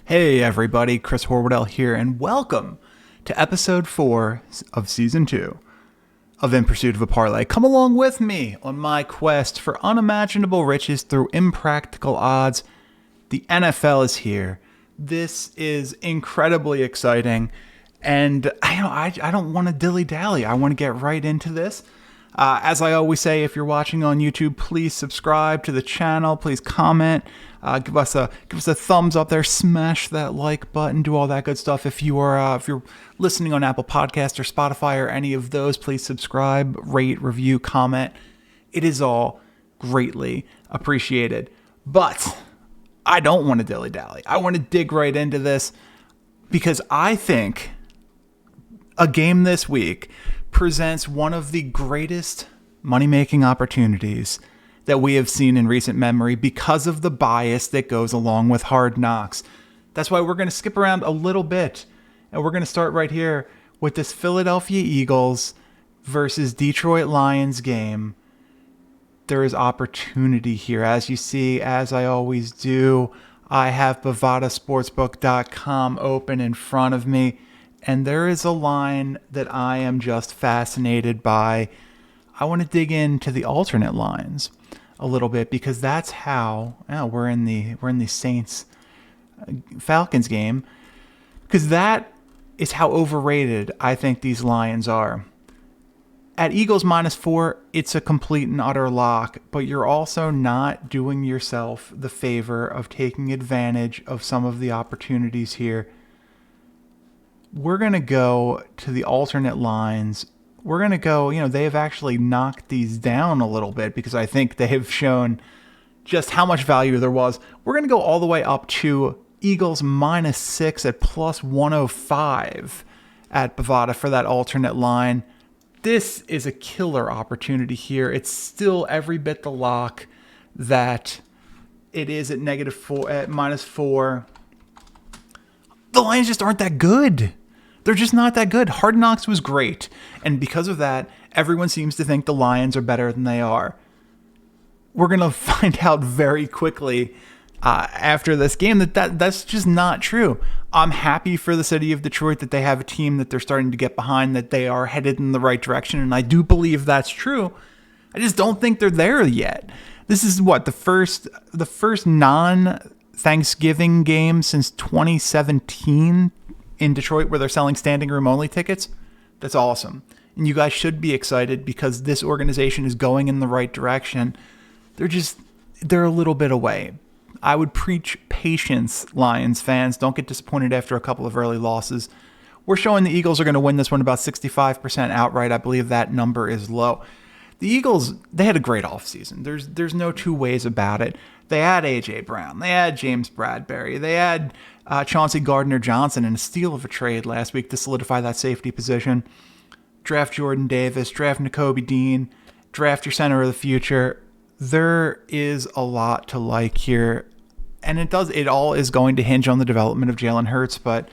Hey everybody, Chris Horwedel here, and welcome to episode 4 of season 2 of In Pursuit of a Parlay. Come along with me on my quest for unimaginable riches through impractical odds. The NFL is here. This is incredibly exciting, and I don't want to dilly-dally. I want to get right into this. As I always say, if you're watching on YouTube, please subscribe to the channel. Please comment. Give us a thumbs up there. Smash that like button. Do all that good stuff. If you're listening on Apple Podcasts or Spotify or any of those, please subscribe, rate, review, comment. It is all greatly appreciated. But I don't want to dilly-dally. I want to dig right into this because I think a game this week presents one of the greatest money-making opportunities that we have seen in recent memory because of the bias that goes along with Hard Knocks. That's why we're going to skip around a little bit, and we're going to start right here with this Philadelphia Eagles versus Detroit Lions game. There is opportunity here. As you see, as I always do, I have bovadasportsbook.com open in front of me. And there is a line that I am just fascinated by. I want to dig into the alternate lines a little bit because that's how we're in the Saints Falcons game, because that is how overrated I think these Lions are. At Eagles -4, it's a complete and utter lock, but you're also not doing yourself the favor of taking advantage of some of the opportunities here. We're going to go to the alternate lines. We're going to go, they have actually knocked these down a little bit because I think they have shown just how much value there was. We're going to go all the way up to Eagles -6 at +105 at Bovada for that alternate line. This is a killer opportunity here. It's still every bit the lock that it is at -4, at -4. The Lions just aren't that good. They're just not that good. Hard Knocks was great. And because of that, everyone seems to think the Lions are better than they are. We're going to find out very quickly after this game that's just not true. I'm happy for the city of Detroit that they have a team that they're starting to get behind, that they are headed in the right direction. And I do believe that's true. I just don't think they're there yet. This is the first non-Thanksgiving game since 2017 in Detroit where they're selling standing room only tickets. That's awesome. And you guys should be excited because this organization is going in the right direction. They're a little bit away. I would preach patience, Lions fans. Don't get disappointed after a couple of early losses. We're showing the Eagles are going to win this one about 65% outright. I believe that number is low. The Eagles, they had a great offseason. There's no two ways about it. They had A.J. Brown. They had James Bradbury. They had Chauncey Gardner-Johnson in a steal of a trade last week to solidify that safety position. Draft Jordan Davis. Draft Nakobe Dean. Draft your center of the future. There is a lot to like here. And it all is going to hinge on the development of Jalen Hurts, but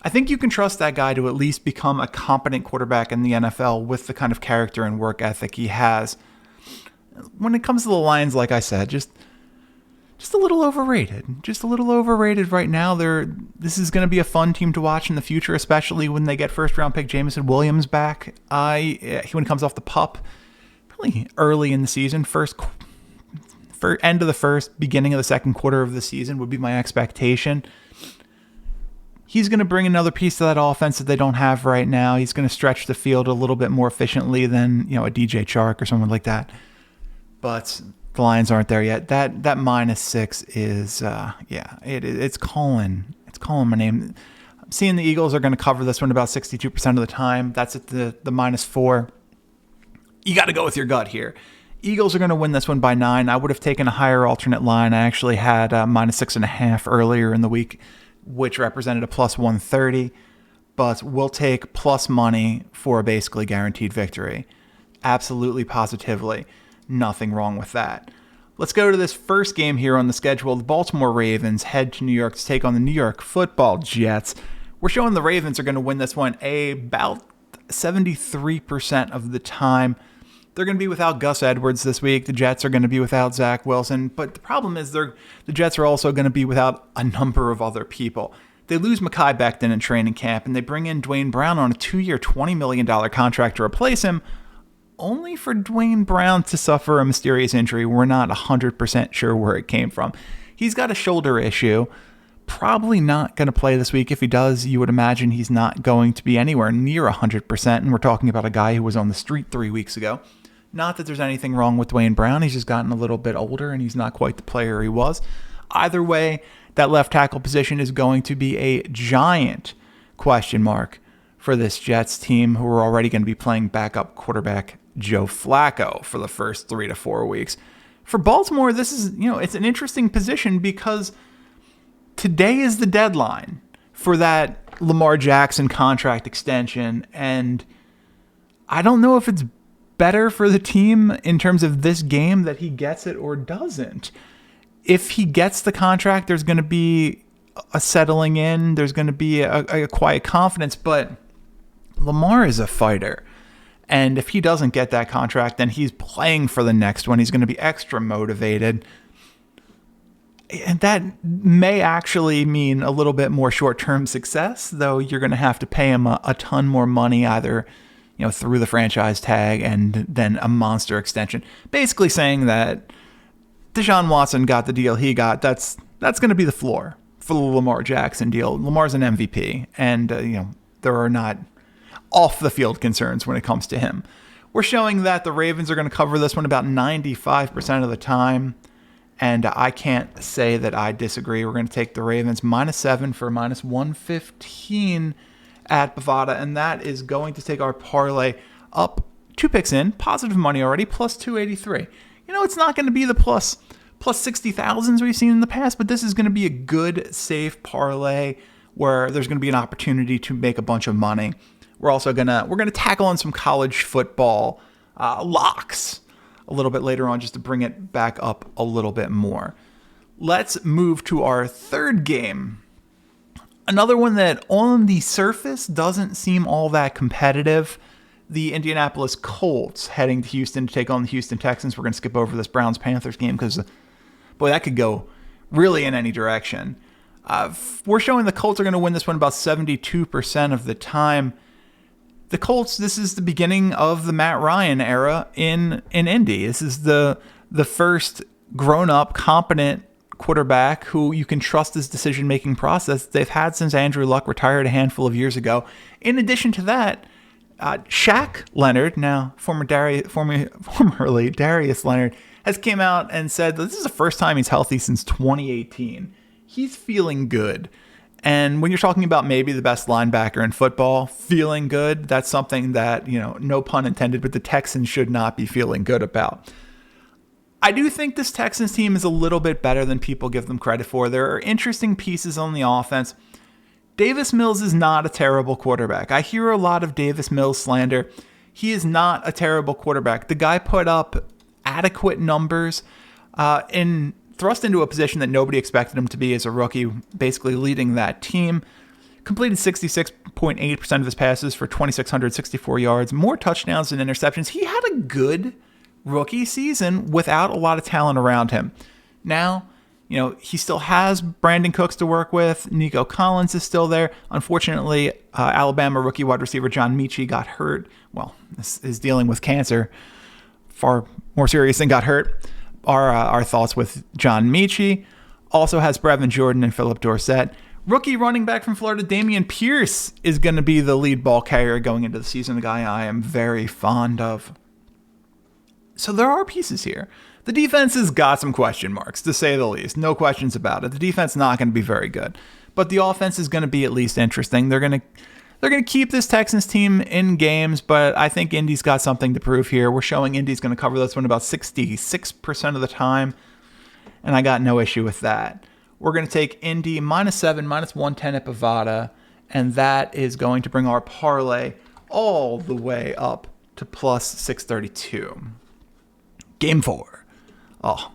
I think you can trust that guy to at least become a competent quarterback in the NFL with the kind of character and work ethic he has. When it comes to the Lions, like I said, just a little overrated. Just a little overrated right now. This is going to be a fun team to watch in the future, especially when they get first-round pick Jameson Williams back. When he comes off the pup, probably early in the season, end of the first, beginning of the second quarter of the season would be my expectation. He's going to bring another piece to that offense that they don't have right now. He's going to stretch the field a little bit more efficiently than a DJ Chark or someone like that. But the Lions aren't there yet. That -6 is it's calling my name. I'm seeing the Eagles are going to cover this one about 62% of the time. That's at the -4. You got to go with your gut here. Eagles are going to win this one by 9. I would have taken a higher alternate line. I actually had -6.5 earlier in the week, which represented a +130, but we'll take plus money for a basically guaranteed victory. Absolutely, positively, nothing wrong with that. Let's go to this first game here on the schedule. The Baltimore Ravens head to New York to take on the New York Football Jets. We're showing the Ravens are going to win this one about 73% of the time. They're going to be without Gus Edwards this week. The Jets are going to be without Zach Wilson. But the problem is the Jets are also going to be without a number of other people. They lose Mekhi Becton in training camp, and they bring in Dwayne Brown on a 2-year, $20 million contract to replace him, only for Dwayne Brown to suffer a mysterious injury. We're not 100% sure where it came from. He's got a shoulder issue. Probably not going to play this week. If he does, you would imagine he's not going to be anywhere near 100%. And we're talking about a guy who was on the street 3 weeks ago. Not that there's anything wrong with Dwayne Brown. He's just gotten a little bit older and he's not quite the player he was. Either way, that left tackle position is going to be a giant question mark for this Jets team, who are already going to be playing backup quarterback Joe Flacco for the first 3 to 4 weeks. For Baltimore, this is, it's an interesting position because today is the deadline for that Lamar Jackson contract extension, and I don't know if it's better for the team in terms of this game that he gets it or doesn't. If he gets the contract, there's going to be a settling in, there's going to be a quiet confidence, but Lamar is a fighter. And if he doesn't get that contract, then he's playing for the next one. He's going to be extra motivated. And that may actually mean a little bit more short-term success, though you're going to have to pay him a ton more money, either through the franchise tag and then a monster extension. Basically saying that Deshaun Watson got the deal he got. That's going to be the floor for the Lamar Jackson deal. Lamar's an MVP, and there are not off-the-field concerns when it comes to him. We're showing that the Ravens are going to cover this one about 95% of the time, and I can't say that I disagree. We're going to take the Ravens -7 for -115 at Bovada, and that is going to take our parlay up 2 picks in, positive money already, plus 283. It's not going to be the plus 60,000s we've seen in the past, but this is going to be a good, safe parlay where there's going to be an opportunity to make a bunch of money. We're also going to tackle on some college football locks a little bit later on, just to bring it back up a little bit more. Let's move to our third game. Another one that on the surface doesn't seem all that competitive. The Indianapolis Colts heading to Houston to take on the Houston Texans. We're going to skip over this Browns-Panthers game because, boy, that could go really in any direction. We're showing the Colts are going to win this one about 72% of the time. The Colts, this is the beginning of the Matt Ryan era in Indy. This is the first grown-up, competent quarterback who you can trust his decision-making process they've had since Andrew Luck retired a handful of years ago. In addition to that, Shaq Leonard, now formerly Darius Leonard, has came out and said that this is the first time he's healthy since 2018. He's feeling good. And when you're talking about maybe the best linebacker in football, feeling good, that's something that, no pun intended, but the Texans should not be feeling good about. I do think this Texans team is a little bit better than people give them credit for. There are interesting pieces on the offense. Davis Mills is not a terrible quarterback. I hear a lot of Davis Mills slander. He is not a terrible quarterback. The guy put up adequate numbers thrust into a position that nobody expected him to be as a rookie, basically leading that team. Completed 66.8% of his passes for 2,664 yards, more touchdowns than interceptions. He had a good rookie season without a lot of talent around him. Now, he still has Brandon Cooks to work with. Nico Collins is still there. Unfortunately, Alabama rookie wide receiver John Mechie got hurt. Well, this is dealing with cancer. Far more serious than got hurt. Our thoughts with John Mechie. Also has Brevin Jordan and Philip Dorsett. Rookie running back from Florida, Dameon Pierce, is going to be the lead ball carrier going into the season, a guy I am very fond of. So there are pieces here. The defense has got some question marks, to say the least. No questions about it. The defense not going to be very good. But the offense is going to be at least interesting. They're going to keep this Texans team in games, but I think Indy's got something to prove here. We're showing Indy's going to cover this one about 66% of the time, and I got no issue with that. We're going to take Indy -7, -110 at Bovada, and that is going to bring our parlay all the way up to plus 632. Game 4. Oh,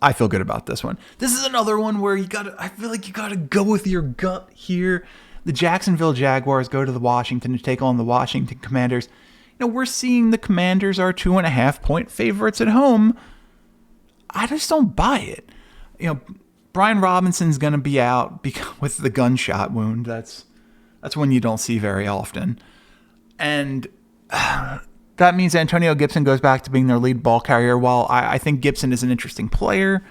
I feel good about this one. This is another one where I feel like you got to go with your gut here. The Jacksonville Jaguars go to Washington to take on the Washington Commanders. we're seeing the Commanders are 2.5-point favorites at home. I just don't buy it. Brian Robinson's going to be out with the gunshot wound. That's one you don't see very often. And that means Antonio Gibson goes back to being their lead ball carrier. While I think Gibson is an interesting player,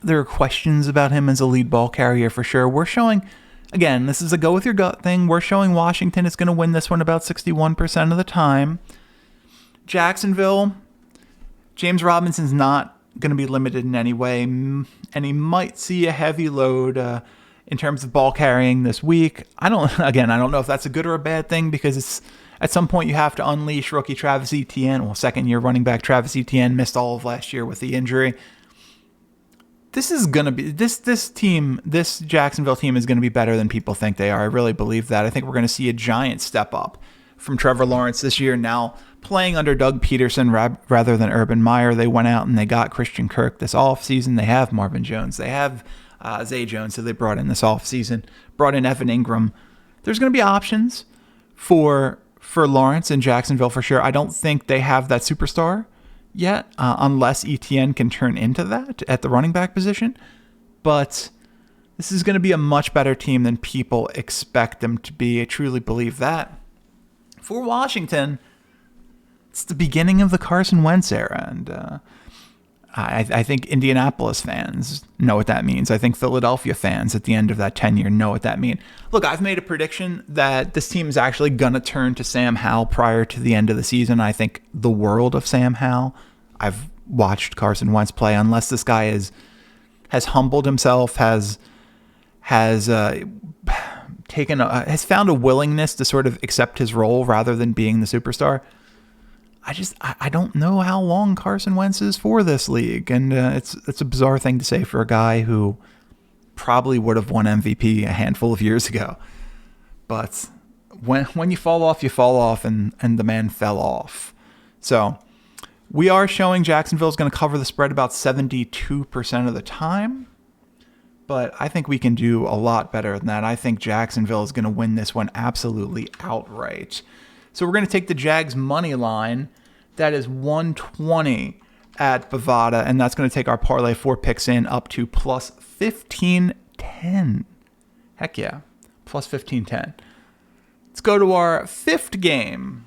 there are questions about him as a lead ball carrier for sure. We're showing, again, this is a go with your gut thing. We're showing Washington is going to win this one about 61% of the time. Jacksonville, James Robinson's not going to be limited in any way, and he might see a heavy load in terms of ball carrying this week. I don't know if that's a good or a bad thing, because it's at some point you have to unleash rookie Travis Etienne. Well, second-year running back Travis Etienne missed all of last year with the injury. This is going to be this Jacksonville team is going to be better than people think they are. I really believe that. I think we're going to see a giant step up from Trevor Lawrence this year, now playing under Doug Peterson rather than Urban Meyer. They went out and they got Christian Kirk this offseason. They have Marvin Jones. They have Zay Jones, who they brought in this offseason. Brought in Evan Ingram. There's going to be options for Lawrence in Jacksonville for sure. I don't think they have that superstar yet, unless Etienne can turn into that at the running back position. But this is going to be a much better team than people expect them to be. I truly believe that. For Washington, it's the beginning of the Carson Wentz era, and I think Indianapolis fans know what that means. I think Philadelphia fans at the end of that tenure know what that means. Look, I've made a prediction that this team is actually going to turn to Sam Howell prior to the end of the season. I think the world of Sam Howell. I've watched Carson Wentz play. Unless this guy has humbled himself, has found a willingness to sort of accept his role rather than being the superstar. I don't know how long Carson Wentz is for this league, and it's a bizarre thing to say for a guy who probably would have won MVP a handful of years ago. But when you fall off, and the man fell off. So we are showing Jacksonville is going to cover the spread about 72% of the time, but I think we can do a lot better than that. I think Jacksonville is going to win this one absolutely outright. So we're going to take the Jags money line. That is 120 at Bovada, and that's going to take our parlay 4 picks in up to plus 1510. Heck yeah, plus 1510. Let's go to our fifth game,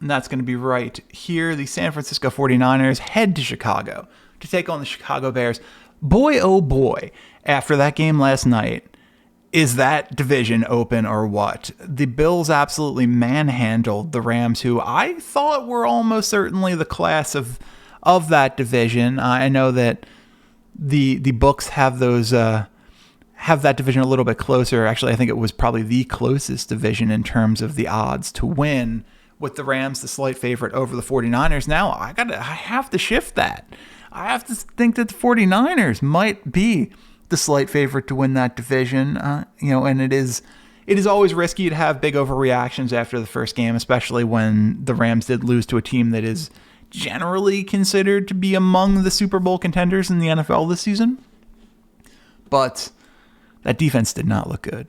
and that's going to be right here. The San Francisco 49ers head to Chicago to take on the Chicago Bears. Boy, oh boy, after that game last night, is that division open or what? The Bills absolutely manhandled the Rams, who I thought were almost certainly the class of that division. I know that the books have that division a little bit closer. Actually, I think it was probably the closest division in terms of the odds to win, with the Rams the slight favorite over the 49ers. Now I have to shift that. I have to think that the 49ers might be the slight favorite to win that division, and it is always risky to have big overreactions after the first game, especially when the Rams did lose to a team that is generally considered to be among the Super Bowl contenders in the NFL this season. But that defense did not look good.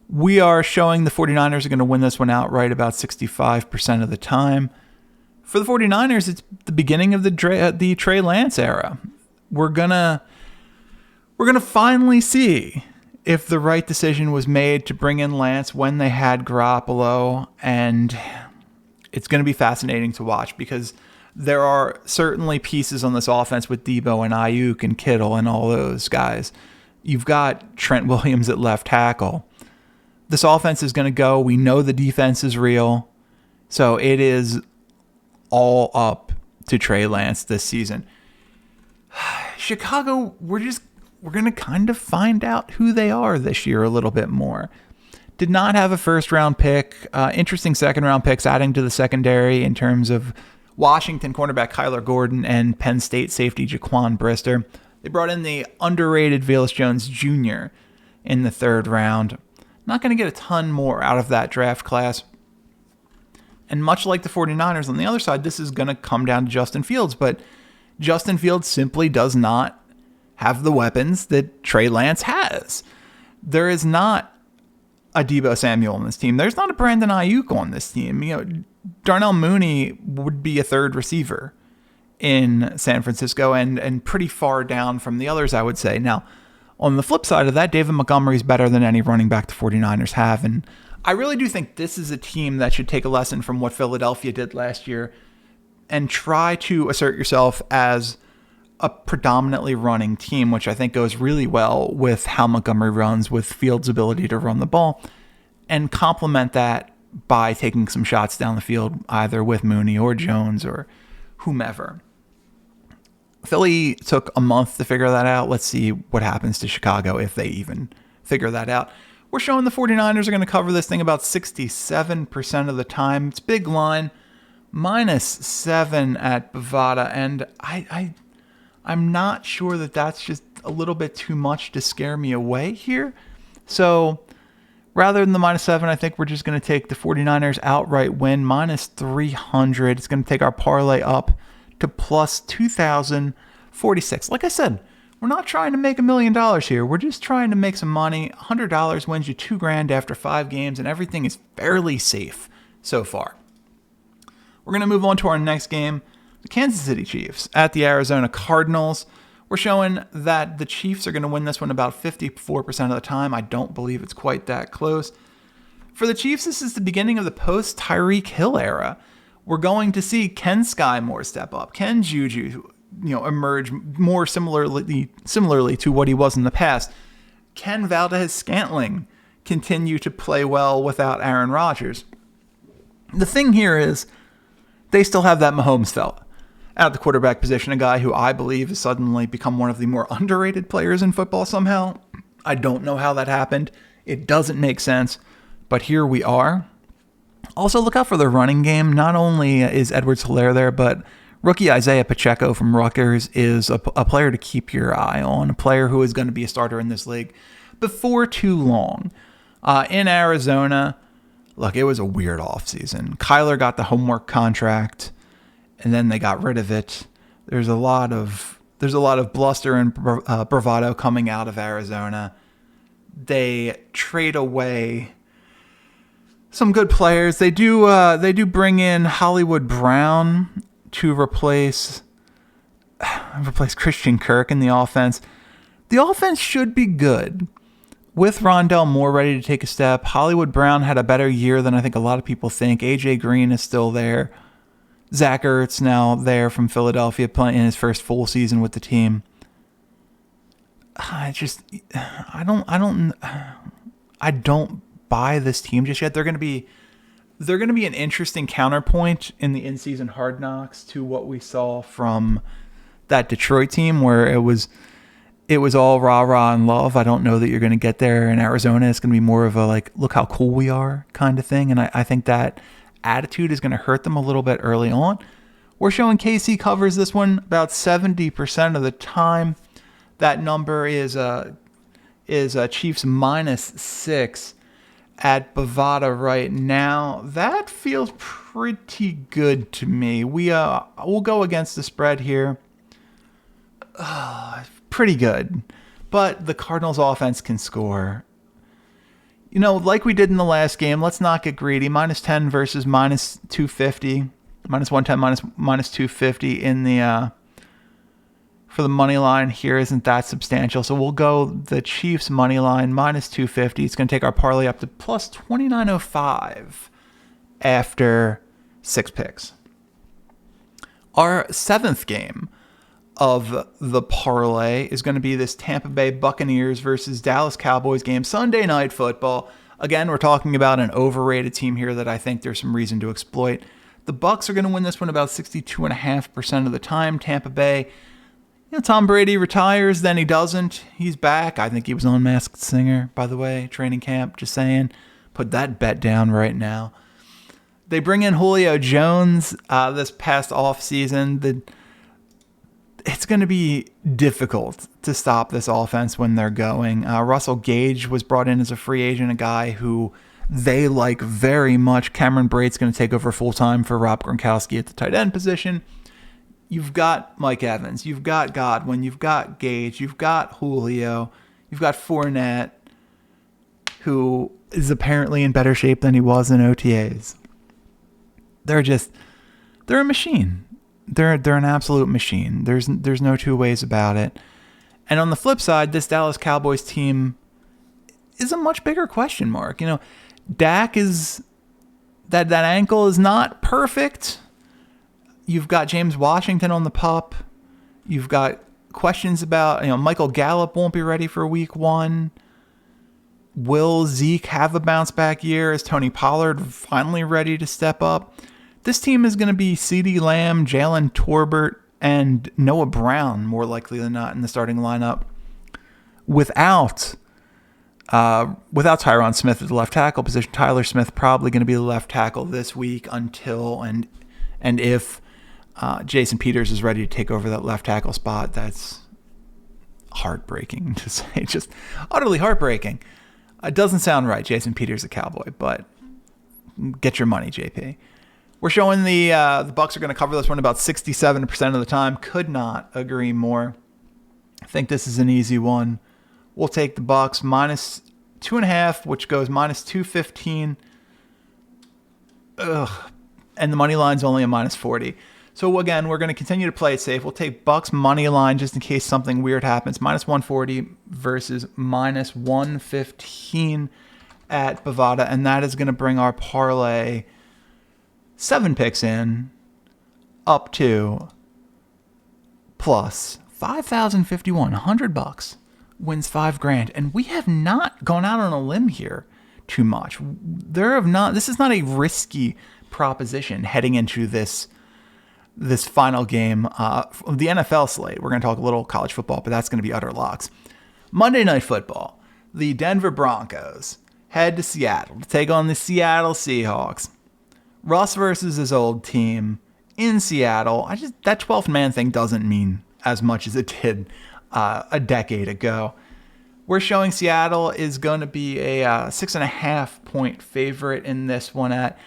We are showing the 49ers are going to win this one outright about 65% of the time. For the 49ers, it's the beginning of the Trey Lance era. We're going to finally see if the right decision was made to bring in Lance when they had Garoppolo, and it's going to be fascinating to watch because there are certainly pieces on this offense with Debo and Ayuk and Kittle and all those guys. You've got Trent Williams at left tackle. This offense is going to go. We know the defense is real, so it is all up to Trey Lance this season. Chicago, we're going to kind of find out who they are this year a little bit more. Did not have a first-round pick. Interesting second-round picks adding to the secondary in terms of Washington cornerback Kyler Gordon and Penn State safety Jaquan Brister. They brought in the underrated Velus Jones Jr. in the third round. Not going to get a ton more out of that draft class. And much like the 49ers on the other side, this is going to come down to Justin Fields. But Justin Fields simply does not have the weapons that Trey Lance has. There is not a Debo Samuel on this team. There's not a Brandon Ayuk on this team. Darnell Mooney would be a third receiver in San Francisco and pretty far down from the others, I would say. Now, on the flip side of that, David Montgomery is better than any running back the 49ers have. And I really do think this is a team that should take a lesson from what Philadelphia did last year and try to assert yourself as a predominantly running team, which I think goes really well with how Montgomery runs, with Fields' ability to run the ball, and complement that by taking some shots down the field, either with Mooney or Jones or whomever. Philly took a month to figure that out. Let's see what happens to Chicago if they even figure that out. We're showing the 49ers are going to cover this thing about 67% of the time. It's big line, -7 at Bovada, and I'm not sure that that's just a little bit too much to scare me away here. So rather than the -7, I think we're just going to take the 49ers outright win, -300. It's going to take our parlay up to plus 2,046. Like I said, we're not trying to make $1 million here. We're just trying to make some money. $100 wins you $2,000 after 5 games, and everything is fairly safe so far. We're going to move on to our next game, the Kansas City Chiefs at the Arizona Cardinals. We're showing that the Chiefs are going to win this one about 54% of the time. I don't believe it's quite that close. For the Chiefs, this is the beginning of the post-Tyreek Hill era. We're going to see Ken Sky Moore step up, Ken Juju, emerge more similarly to what he was in the past. Ken Valdez-Scantling continue to play well without Aaron Rodgers. The thing here is they still have that Mahomes fella at the quarterback position, a guy who I believe has suddenly become one of the more underrated players in football somehow. I don't know how that happened. It doesn't make sense, but here we are. Also, look out for the running game. Not only is Edwards-Helaire there, but rookie Isaiah Pacheco from Rutgers is a player to keep your eye on, a player who is going to be a starter in this league before too long. In Arizona, look, it was a weird offseason. Kyler got the homework contract, and then they got rid of it. There's a lot of bluster and bravado coming out of Arizona. They trade away some good players. They do bring in Hollywood Brown to replace Christian Kirk in the offense. The offense should be good with Rondell Moore ready to take a step. Hollywood Brown had a better year than I think a lot of people think. AJ Green is still there. Zach Ertz now there from Philadelphia playing in his first full season with the team. I don't buy this team just yet. They're going to be an interesting counterpoint in the in-season Hard Knocks to what we saw from that Detroit team, where it was all rah-rah and love. I don't know that you're going to get there in Arizona. It's going to be more of a look how cool we are kind of thing. And I think that attitude is going to hurt them a little bit early on. We're showing KC covers this one about 70% of the time. That number is Chiefs -6 at Bovada right now. That feels pretty good to me. We'll go against the spread here. Pretty good. But the Cardinals offense can score. Like we did in the last game, let's not get greedy. -10 versus -250. -110, -250 in the for the money line here isn't that substantial. So we'll go the Chiefs money line -250. It's going to take our parlay up to plus 2905 after 6 picks. Our 7th game of the parlay is going to be this Tampa Bay Buccaneers versus Dallas Cowboys game, Sunday Night Football. Again, we're talking about an overrated team here that I think there's some reason to exploit. The Bucs are going to win this one about 62.5% of the time. Tampa Bay, Tom Brady retires, then he doesn't. He's back. I think he was on Masked Singer, by the way, training camp, just saying. Put that bet down right now. They bring in Julio Jones this past offseason. It's going to be difficult to stop this offense when they're going. Russell Gage was brought in as a free agent, a guy who they like very much. Cameron Brate's going to take over full-time for Rob Gronkowski at the tight end position. You've got Mike Evans. You've got Godwin. You've got Gage. You've got Julio. You've got Fournette, who is apparently in better shape than he was in OTAs. they're a machine. They're an absolute machine. There's no two ways about it. And on the flip side, this Dallas Cowboys team is a much bigger question mark. Dak is that ankle is not perfect. You've got James Washington on the pup. You've got questions about, Michael Gallup won't be ready for week 1. Will Zeke have a bounce back year? Is Tony Pollard finally ready to step up? This team is going to be CeeDee Lamb, Jalen Torbert, and Noah Brown, more likely than not, in the starting lineup. Without Tyron Smith at the left tackle position, Tyler Smith probably going to be the left tackle this week until and if Jason Peters is ready to take over that left tackle spot. That's heartbreaking to say, just utterly heartbreaking. It doesn't sound right, Jason Peters, a Cowboy, but get your money, JP. We're showing the Bucs are going to cover this one about 67% of the time. Could not agree more. I think this is an easy one. We'll take the Bucs minus 2.5, which goes minus 215. And the money line's only a minus 40. So again, we're going to continue to play it safe. We'll take Bucs money line just in case something weird happens. Minus 140 versus minus 115 at Bovada, and that is going to bring our parlay 7 picks in up to plus 5,051, $100 wins $5,000, and we have not gone out on a limb here too much. This is not a risky proposition heading into this final game of the NFL slate. We're going to talk a little college football, but that's going to be utter locks. Monday Night Football, the Denver Broncos head to Seattle to take on the Seattle Seahawks. Russ versus his old team in Seattle. That 12th man thing doesn't mean as much as it did a decade ago. We're showing Seattle is going to be a 6.5 point favorite in this one at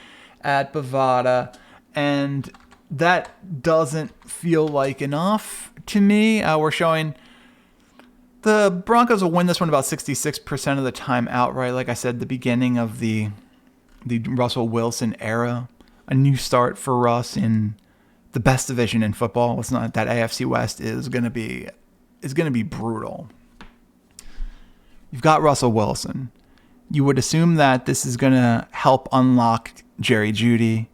Bovada, and that doesn't feel like enough to me. We're showing the Broncos will win this one about 66% of the time outright. Like I said, the beginning of the Russell Wilson era, a new start for Russ in the best division in football. It's not that AFC West is going to be brutal. You've got Russell Wilson. You would assume that this is going to help unlock Jerry Jeudy,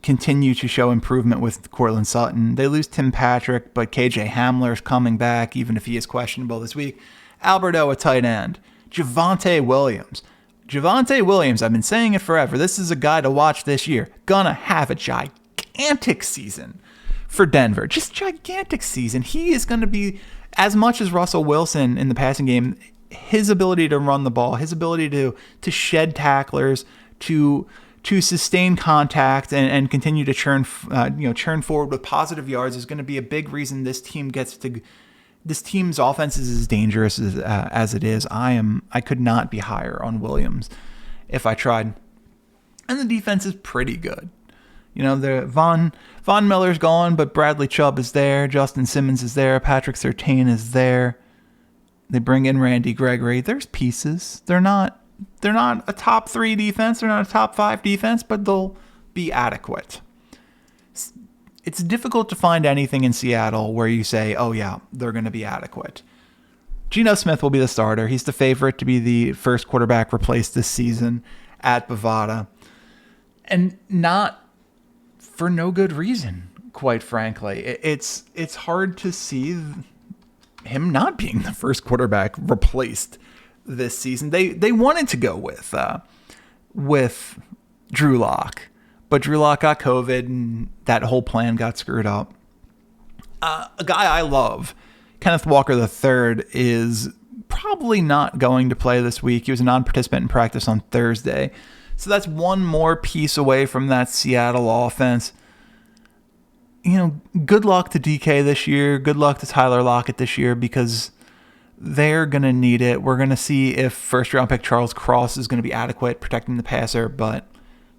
continue to show improvement with Courtland Sutton. They lose Tim Patrick, but KJ Hamler's coming back, even if he is questionable this week. Alberto, a tight end. Javonte Williams, I've been saying it forever. This is a guy to watch this year. Gonna have a gigantic season for Denver. Just gigantic season. He is going to be, as much as Russell Wilson in the passing game, his ability to run the ball, his ability to shed tacklers, to sustain contact and continue to churn forward with positive yards is going to be a big reason this team's offense is as dangerous as it is. I could not be higher on Williams if I tried. And the defense is pretty good. The Von Miller's gone, but Bradley Chubb is there. Justin Simmons is there. Patrick Surtain is there. They bring in Randy Gregory. There's pieces. They're not a top 3 defense. They're not a top 5 defense, but they'll be adequate. It's difficult to find anything in Seattle where you say, oh yeah, they're going to be adequate. Geno Smith will be the starter. He's the favorite to be the first quarterback replaced this season at Bovada. And not for no good reason, quite frankly. It's hard to see him not being the first quarterback replaced this season. They wanted to go with Drew Lock, but Drew Lock got COVID and that whole plan got screwed up. A guy I love, Kenneth Walker III, is probably not going to play this week. He was a non-participant in practice on Thursday. So that's one more piece away from that Seattle offense. Good luck to DK this year. Good luck to Tyler Lockett this year because they're going to need it. We're going to see if first-round pick Charles Cross is going to be adequate protecting the passer, but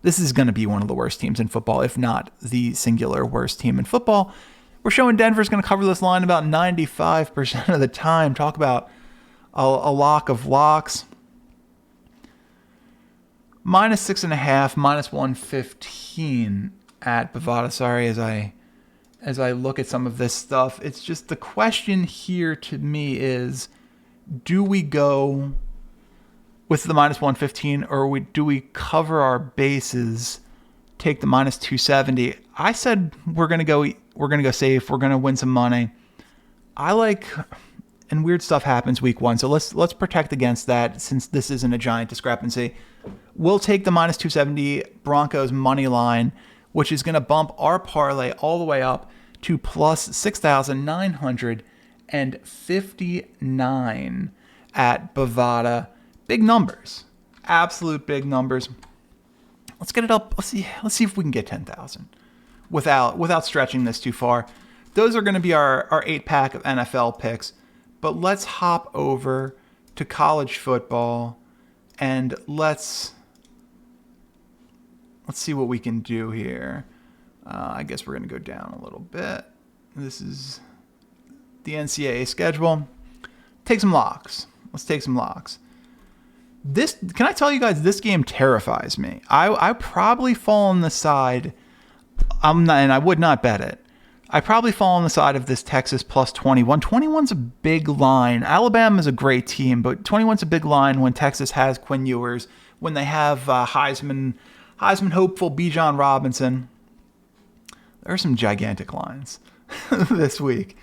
this is going to be one of the worst teams in football, if not the singular worst team in football. We're showing Denver's going to cover this line about 95% of the time. Talk about a lock of locks. minus 6.5, minus 115 at Bovada. Sorry, as I look at some of this stuff, it's just the question here to me is, do we go with the minus 115 or do we cover our bases, take the minus 270? I said we're gonna go safe. We're gonna win some money. And weird stuff happens week 1, so let's protect against that since this isn't a giant discrepancy. We'll take the minus 270 Broncos money line, which is going to bump our parlay all the way up to plus 6,959 at Bovada. Big numbers, absolute big numbers. Let's get it up. Let's see if we can get 10,000 without stretching this too far. Those are going to be our 8-pack of NFL picks. But let's hop over to college football and let's see what we can do here. I guess we're going to go down a little bit. This is the NCAA schedule. Take some locks. Let's take some locks. Can I tell you guys, this game terrifies me. I probably fall on the side, and I would not bet it. I probably fall on the side of this Texas plus 21. 21's a big line. Alabama's a great team, but 21's a big line when Texas has Quinn Ewers, when they have Heisman hopeful Bijan Robinson. There are some gigantic lines this week.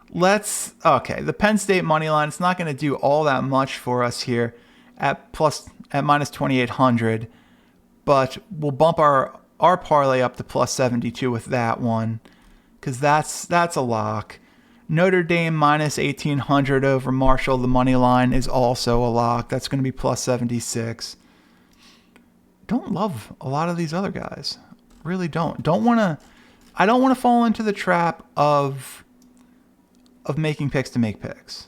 The Penn State money line, it's not going to do all that much for us here at minus 2,800, but we'll bump our parlay up to plus 72 with that one, because that's a lock. Notre Dame minus 1,800 over Marshall, the money line, is also a lock. That's going to be plus 76. Don't love a lot of these other guys. Really don't. I don't want to fall into the trap of making picks to make picks.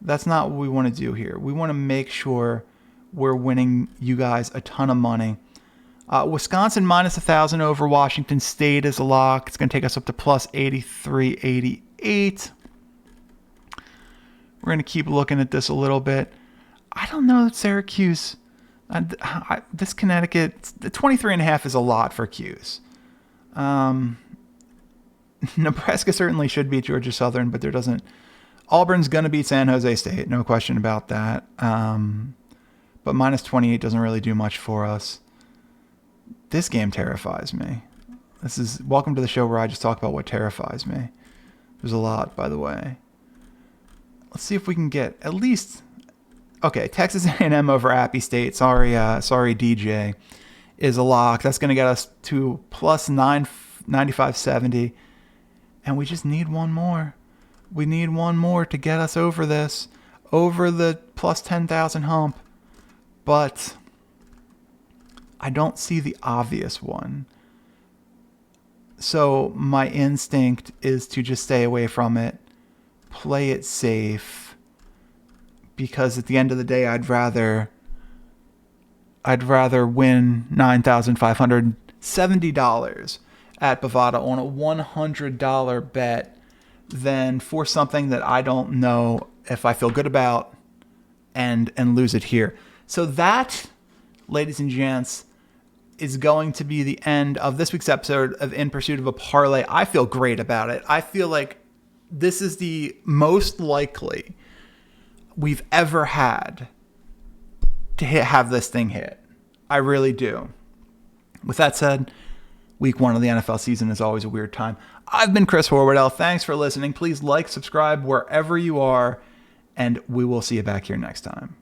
That's not what we want to do here. We want to make sure we're winning you guys a ton of money. Wisconsin minus 1,000 over Washington State is a lock. It's going to take us up to plus 83.88. We're going to keep looking at this a little bit. I don't know that Syracuse, this Connecticut, the 23.5 is a lot for Q's. Nebraska certainly should beat Georgia Southern, but Auburn's going to beat San Jose State, no question about that. But minus 28 doesn't really do much for us. This game terrifies me. Welcome to the show where I just talk about what terrifies me. There's a lot, by the way. Let's see if we can get at least... Okay, Texas A&M over Appy State. Sorry, DJ. Is a lock. That's going to get us to plus 95.70. And we just need one more. We need one more to get us over this. Over the plus 10,000 hump. But I don't see the obvious one. So my instinct is to just stay away from it. Play it safe. Because at the end of the day, I'd rather win $9,570 at Bovada on a $100 bet than for something that I don't know if I feel good about and lose it here. So that, ladies and gents, is going to be the end of this week's episode of In Pursuit of a Parlay. I feel great about it. I feel like this is the most likely we've ever had to have this thing hit. I really do. With that said, week 1 of the NFL season is always a weird time. I've been Chris Horwedel. Thanks for listening. Please like, subscribe wherever you are, and we will see you back here next time.